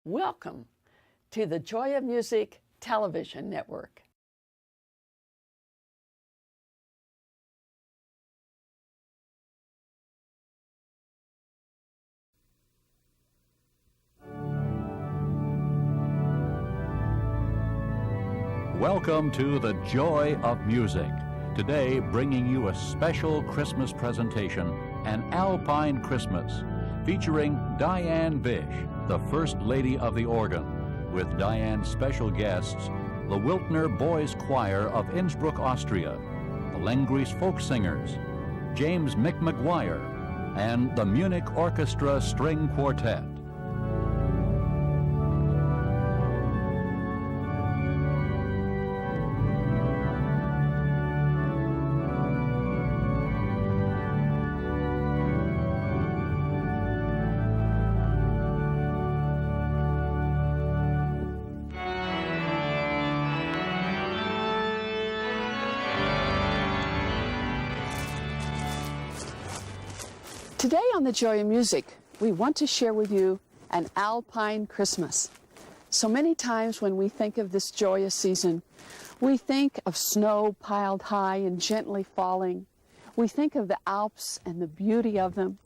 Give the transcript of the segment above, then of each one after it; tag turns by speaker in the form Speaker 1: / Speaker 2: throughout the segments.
Speaker 1: Welcome to the Joy of Music television network.
Speaker 2: Welcome to the Joy of Music. Today, bringing you a special Christmas presentation, an Alpine Christmas, featuring Diane Bish, the First Lady of the Organ, with Diane's special guests, the Wiltner Boychoir of Innsbruck, Austria, the Lenggries Folk Singers, James Mick McGuire, and the Munich Orchestra String Quartet.
Speaker 1: Today on The Joy of Music, we want to share with you an Alpine Christmas. So many times when we think of this joyous season, we think of snow piled high and gently falling. We think of the Alps and the beauty of them.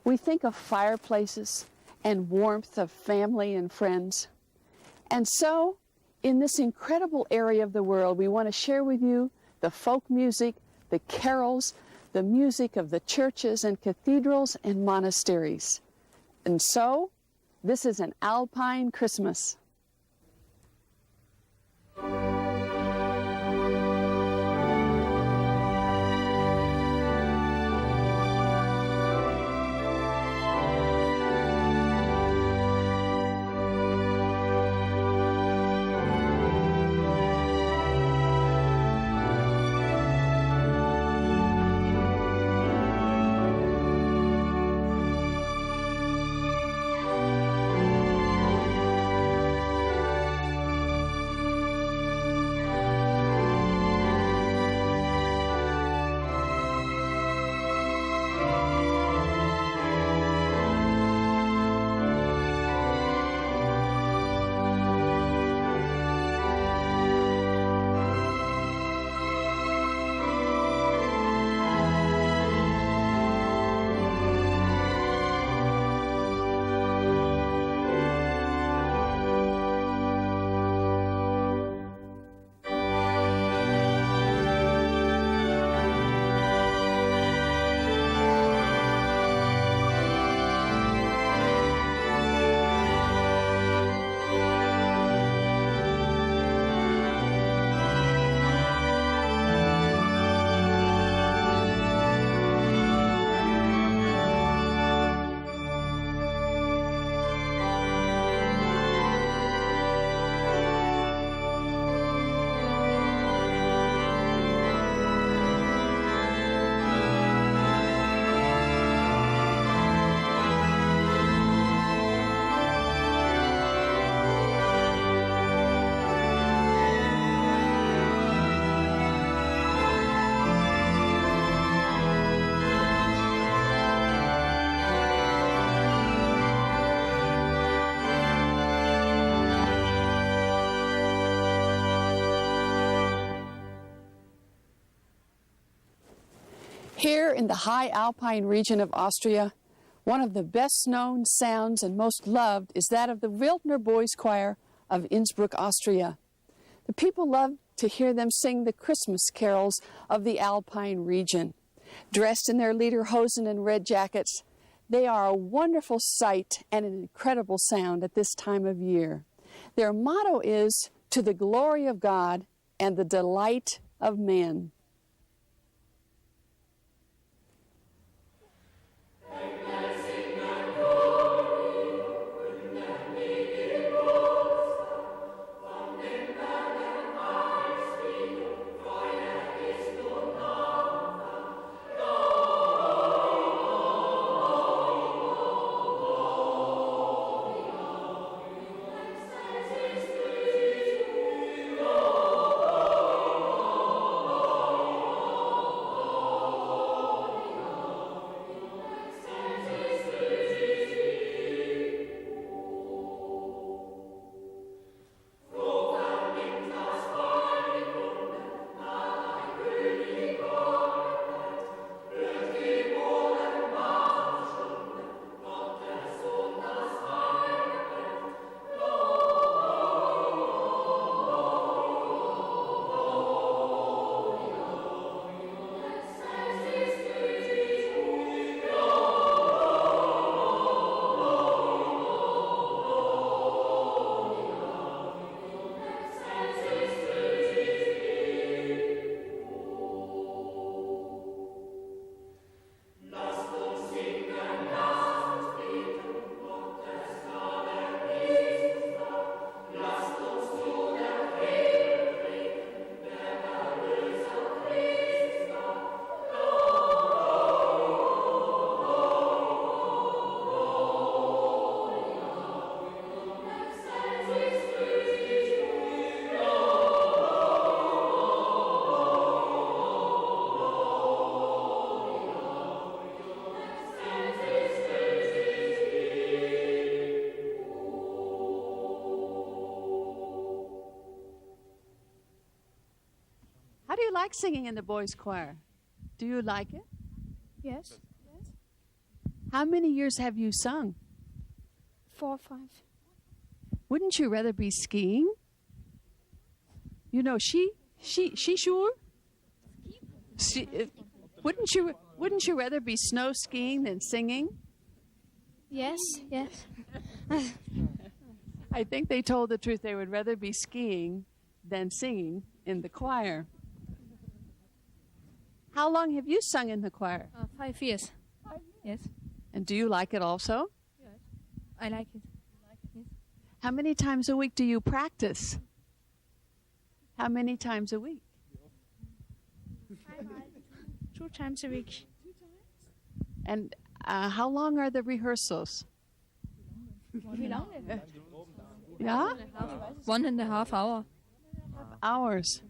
Speaker 1: We think of fireplaces and warmth of family and friends. And so, in this incredible area of the world, we want to share with you the folk music, the carols, the music of the churches and cathedrals and monasteries. And so, this is an Alpine Christmas. Here in the high Alpine region of Austria, one of the best known sounds and most loved is that of the Wiltner Boychoir of Innsbruck, Austria. The people love to hear them sing the Christmas carols of the Alpine region. Dressed in their lederhosen and red jackets, they are a wonderful sight and an incredible sound at this time of year. Their motto is, "To the glory of God and the delight of men."
Speaker 3: Oh
Speaker 1: like singing in the boys' choir? Do you like it?
Speaker 3: Yes.
Speaker 1: How many years have you sung?
Speaker 3: 4 or 5.
Speaker 1: Wouldn't you rather be skiing? You know, she sure. Wouldn't you rather be snow skiing than singing?
Speaker 3: Yes.
Speaker 1: I think they told the truth. They would rather be skiing than singing in the choir. How long have you sung in the choir?
Speaker 3: 5 years. Yes.
Speaker 1: And do you like it also?
Speaker 3: I like it. Yes.
Speaker 1: How many times a week do you practice? How many times a week?
Speaker 3: 2 times a week.
Speaker 1: And how long are the rehearsals? Yeah?
Speaker 3: 1.5 hours.
Speaker 1: Hours.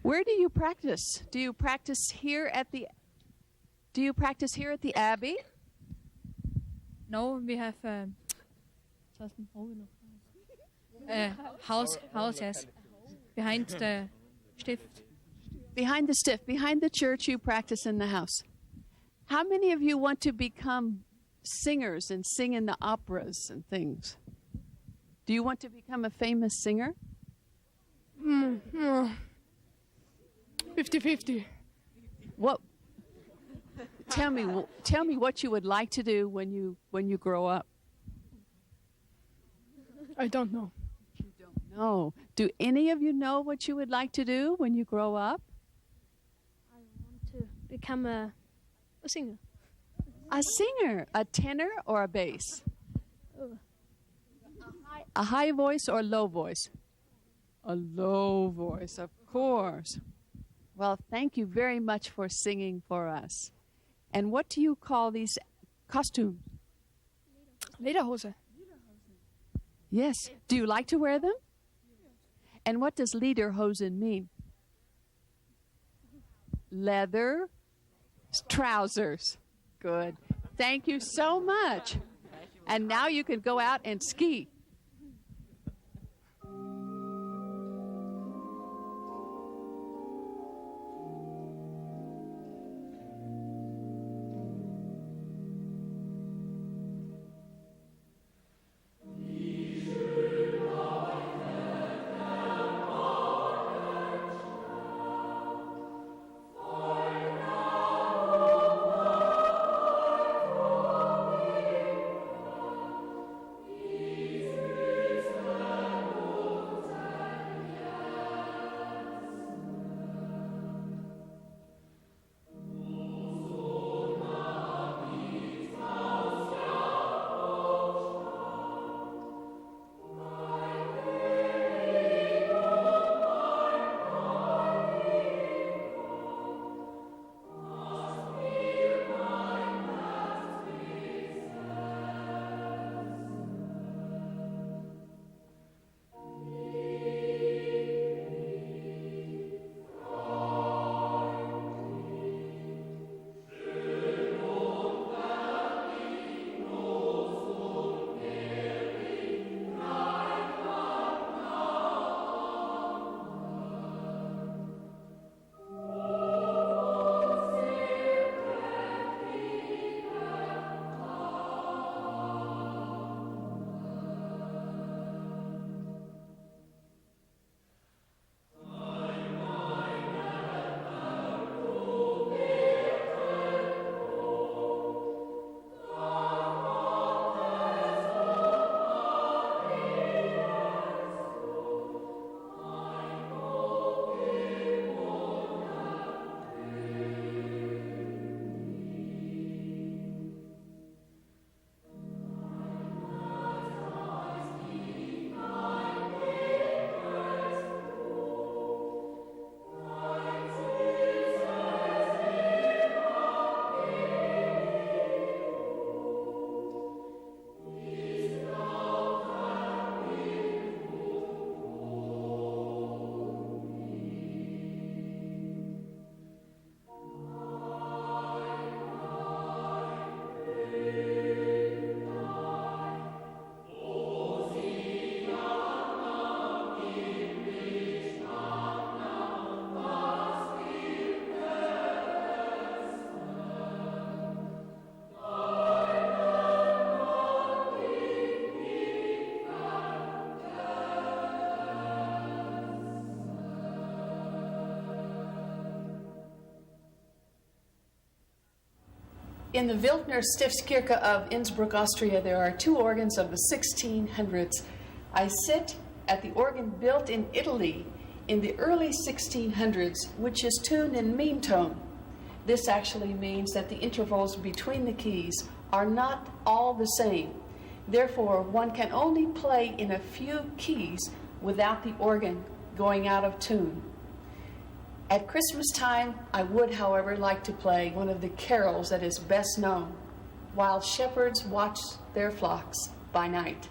Speaker 1: Where do you practice? Do you practice here at the Abbey?
Speaker 3: No, we have house yes, behind the stift.
Speaker 1: Behind the stiff, behind the church, you practice in the house. How many of you want to become singers and sing in the operas and things? Do you want to become a famous singer?
Speaker 4: 50-50.
Speaker 1: What? Tell me what you would like to do when you grow up.
Speaker 4: I don't know.
Speaker 1: You don't know. Do any of you know what you would like to do when you grow up?
Speaker 3: I want to become a singer.
Speaker 1: A singer, a tenor or a bass? A high voice or low voice? A low voice, of course. Well, thank you very much for singing for us. And what do you call these costumes?
Speaker 4: Lederhose.
Speaker 1: Yes. Do you like to wear them? And what does lederhosen mean? Leather trousers. Good. Thank you so much. And now you can go out and ski. In the Wiltner Stiftskirche of Innsbruck, Austria, there are two organs of the 1600s. I sit at the organ built in Italy in the early 1600s, which is tuned in mean tone. This actually means that the intervals between the keys are not all the same. Therefore, one can only play in a few keys without the organ going out of tune. At Christmas time, I would, however, like to play one of the carols that is best known, While Shepherds Watch Their Flocks by Night.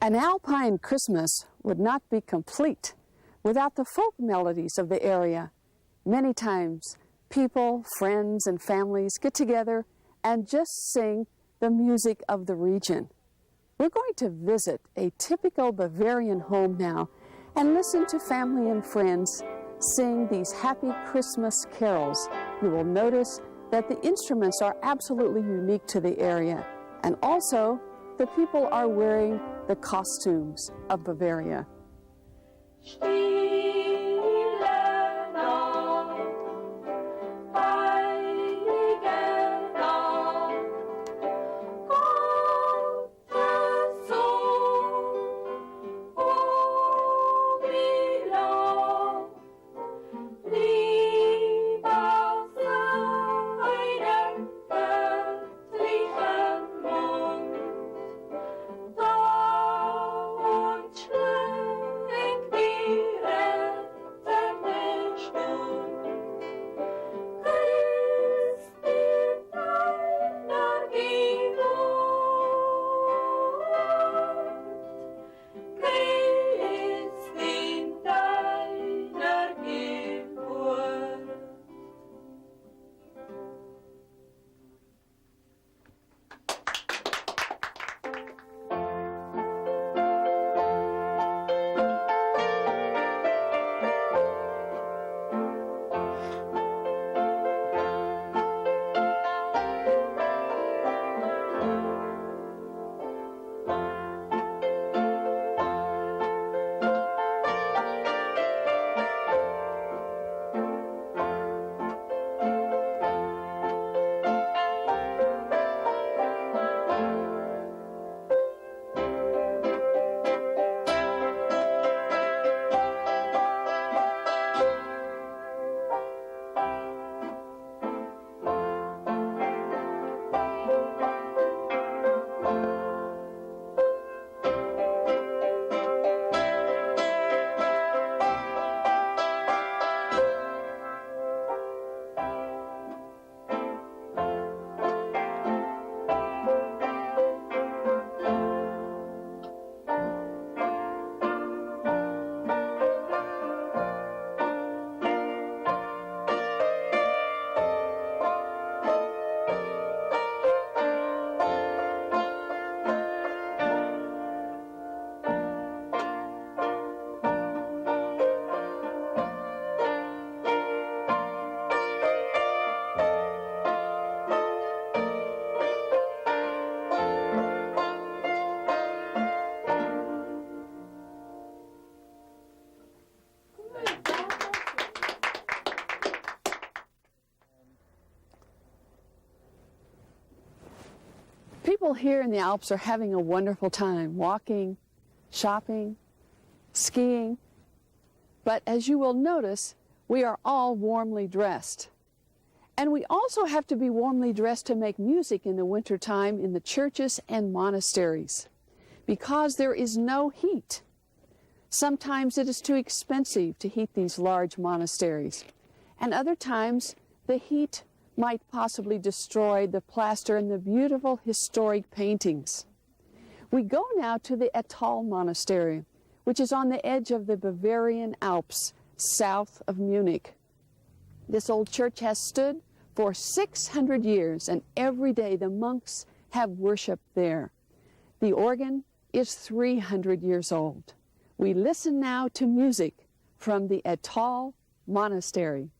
Speaker 1: An Alpine Christmas would not be complete without the folk melodies of the area. Many times, people, friends, and families get together and just sing the music of the region. We're going to visit a typical Bavarian home now and listen to family and friends sing these happy Christmas carols. You will notice that the instruments are absolutely unique to the area, and also the people are wearing the costumes of Bavaria. People here in the Alps are having a wonderful time walking, shopping, skiing. But as you will notice, we are all warmly dressed. And we also have to be warmly dressed to make music in the wintertime in the churches and monasteries, because there is no heat. Sometimes it is too expensive to heat these large monasteries, and other times the heat might possibly destroy the plaster and the beautiful historic paintings. We go now to the Atoll Monastery, which is on the edge of the Bavarian Alps, south of Munich. This old church has stood for 600 years, and every day the monks have worshiped there. The organ is 300 years old. We listen now to music from the Atoll Monastery.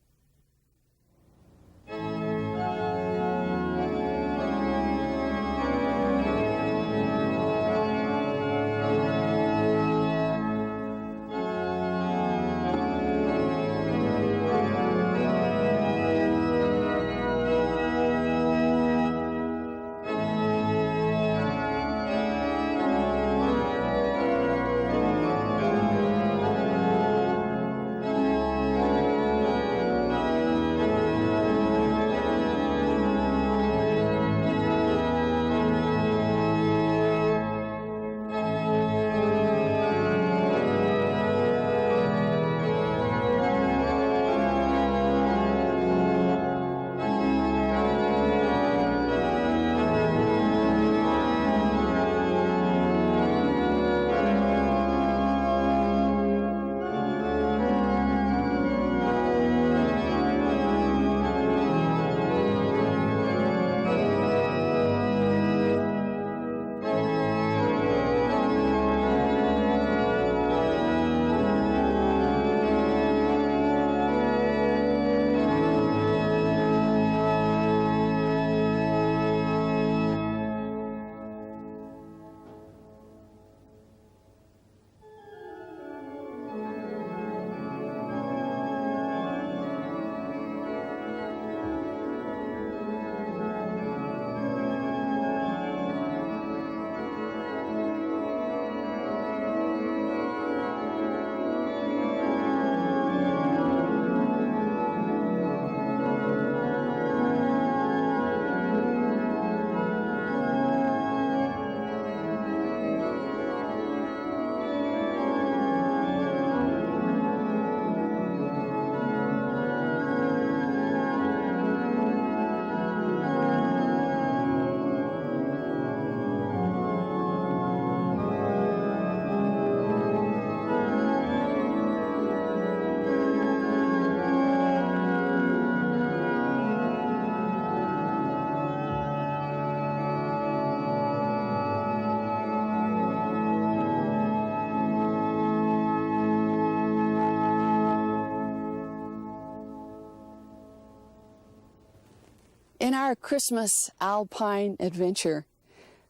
Speaker 1: In our Christmas Alpine adventure,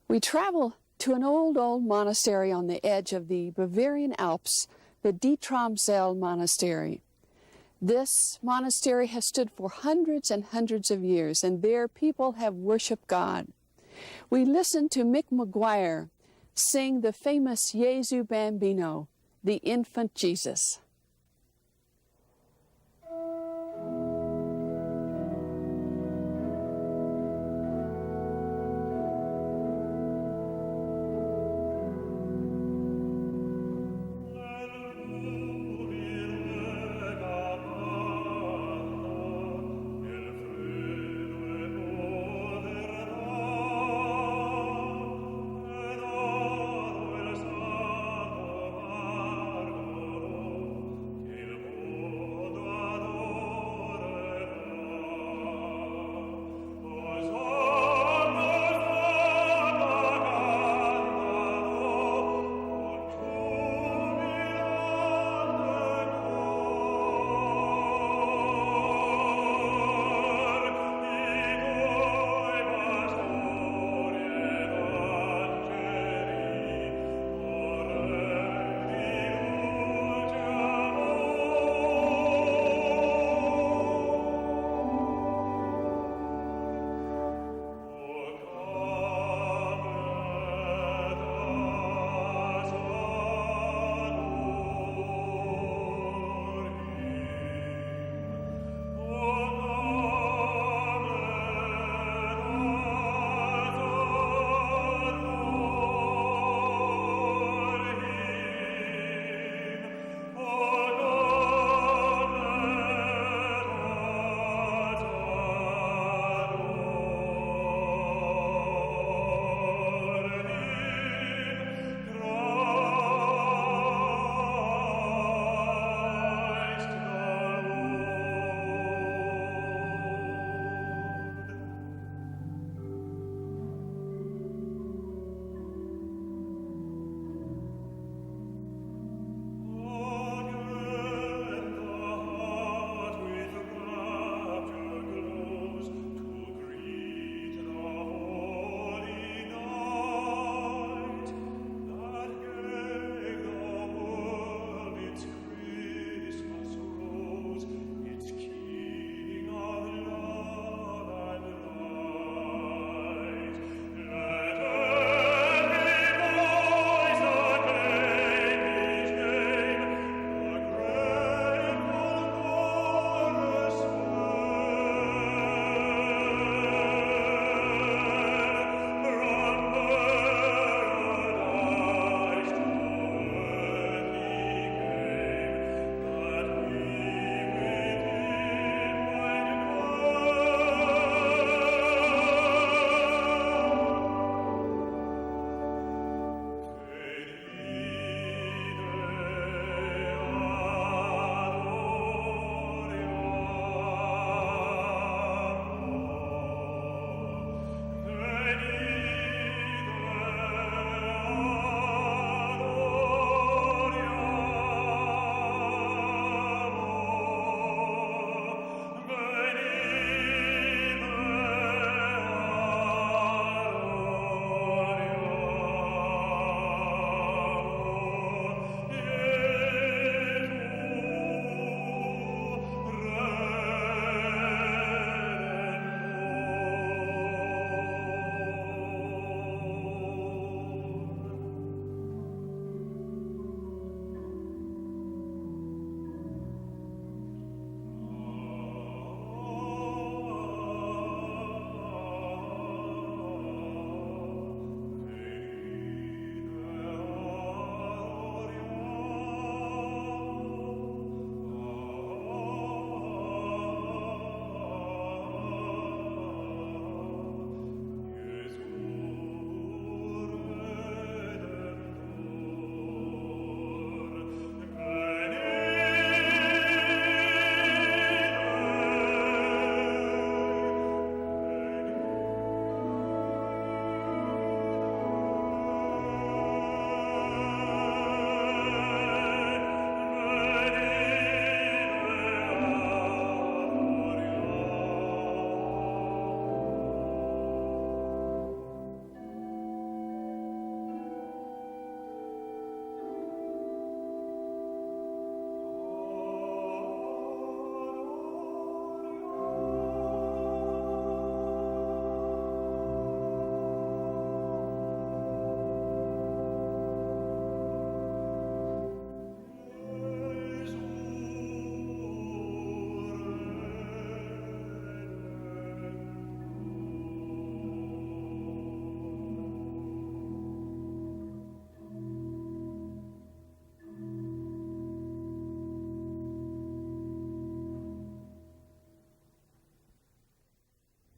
Speaker 1: we travel to an old monastery on the edge of the Bavarian Alps, the Dietramszell Monastery. This monastery has stood for hundreds and hundreds of years, and there people have worshiped God. We listen to Mick McGuire sing the famous Jesu Bambino, the infant Jesus.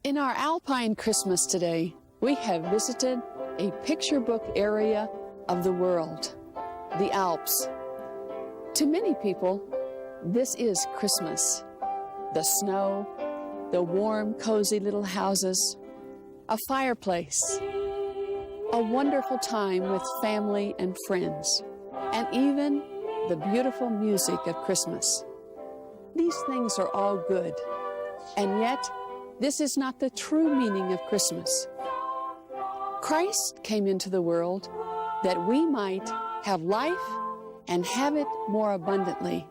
Speaker 1: In our Alpine Christmas today, we have visited a picture book area of the world, the Alps. To many people, this is Christmas. The snow, the warm, cozy little houses, a fireplace, a wonderful time with family and friends, and even the beautiful music of Christmas. These things are all good, and yet this is not the true meaning of Christmas. Christ came into the world that we might have life and have it more abundantly.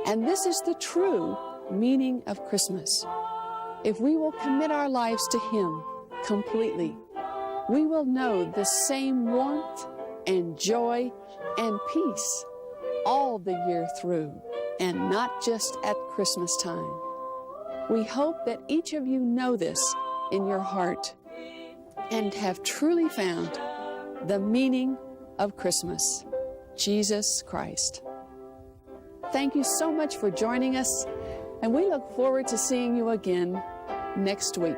Speaker 1: And this is the true meaning of Christmas. If we will commit our lives to Him completely, we will know the same warmth and joy and peace all the year through, and not just at Christmas time. We hope that each of you know this in your heart and have truly found the meaning of Christmas, Jesus Christ. Thank you so much for joining us, and we look forward to seeing you again next week.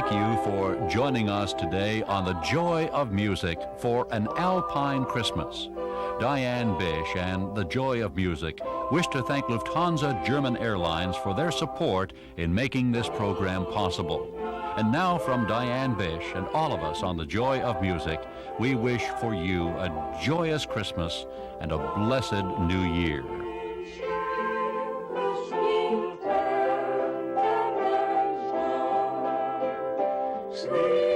Speaker 2: Thank you for joining us today on The Joy of Music for an Alpine Christmas. Diane Bish and The Joy of Music wish to thank Lufthansa German Airlines for their support in making this program possible. And now from Diane Bish and all of us on The Joy of Music, we wish for you a joyous Christmas and a blessed New Year.
Speaker 5: Sweet